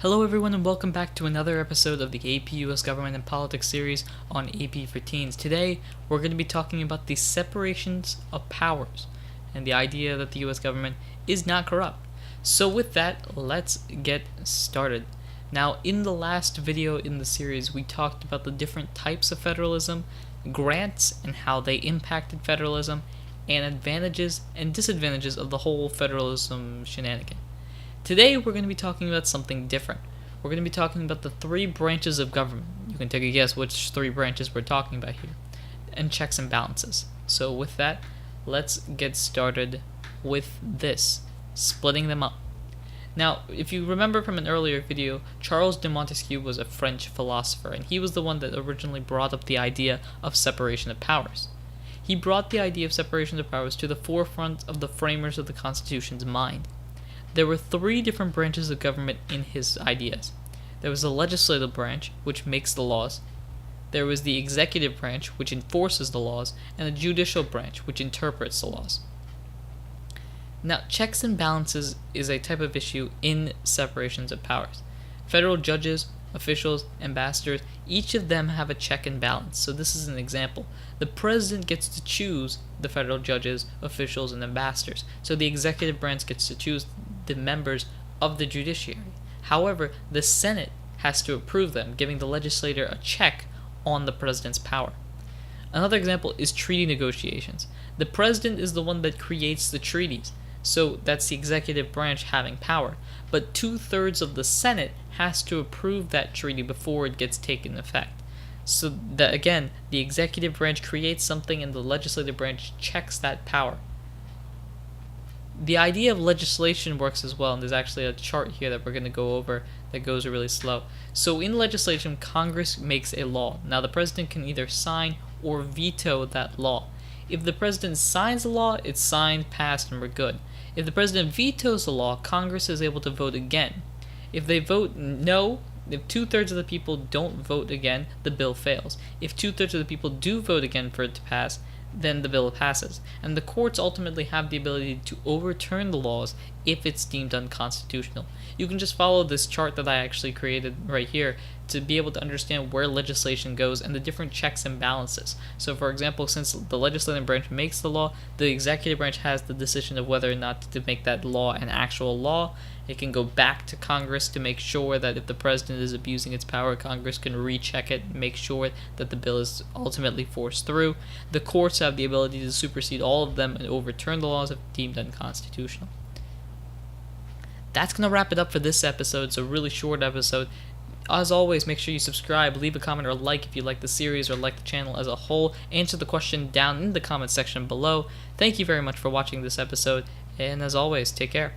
Hello everyone and welcome back to another episode of the AP US Government and Politics series on AP for Teens. Today we're going to be talking about the separations of powers and the idea that the US government is not corrupt. So with that, let's get started. Now in the last video in the series we talked about the different types of federalism, grants and how they impacted federalism, and advantages and disadvantages of the whole federalism shenanigan. Today we're going to be talking about something different. We're going to be talking about the three branches of government. You can take a guess which three branches we're talking about here. And checks and balances. So with that, let's get started with this, splitting them up. Now, if you remember from an earlier video, Charles de Montesquieu was a French philosopher, and he was the one that originally brought up the idea of separation of powers. He brought the idea of separation of powers to the forefront of the framers of the Constitution's mind. There were three different branches of government in his ideas. There was the legislative branch, which makes the laws. There was the executive branch, which enforces the laws, and the judicial branch, which interprets the laws. Now, checks and balances is a type of issue in separations of powers. Federal judges, officials, ambassadors, each of them have a check and balance. So this is an example. The president gets to choose the federal judges, officials, and ambassadors. So the executive branch gets to choose the members of the judiciary. However, the Senate has to approve them, giving the legislator a check on the president's power. Another example is treaty negotiations. The president is the one that creates the treaties, so that's the executive branch having power. But 2/3 of the Senate has to approve that treaty before it gets taken effect. So that again, the executive branch creates something and the legislative branch checks that power. The idea of legislation works as well, and there's actually a chart here that we're going to go over that goes really slow. So in legislation, Congress makes a law. Now the president can either sign or veto that law. If the president signs the law, it's signed, passed, and we're good. If the president vetoes the law, Congress is able to vote again. If they vote no, if 2/3 of the people don't vote again, the bill fails. If 2/3 of the people do vote again for it to pass, then the bill passes. And the courts ultimately have the ability to overturn the laws if it's deemed unconstitutional. You can just follow this chart that I actually created right here to be able to understand where legislation goes and the different checks and balances. So for example, since the legislative branch makes the law, the executive branch has the decision of whether or not to make that law an actual law. It can go back to Congress to make sure that if the president is abusing its power, Congress can recheck it and make sure that the bill is ultimately forced through. The courts have the ability to supersede all of them and overturn the laws if deemed unconstitutional. That's going to wrap it up for this episode. It's a really short episode. As always, make sure you subscribe, leave a comment or like if you like the series or like the channel as a whole. Answer the question down in the comment section below. Thank you very much for watching this episode, and as always, take care.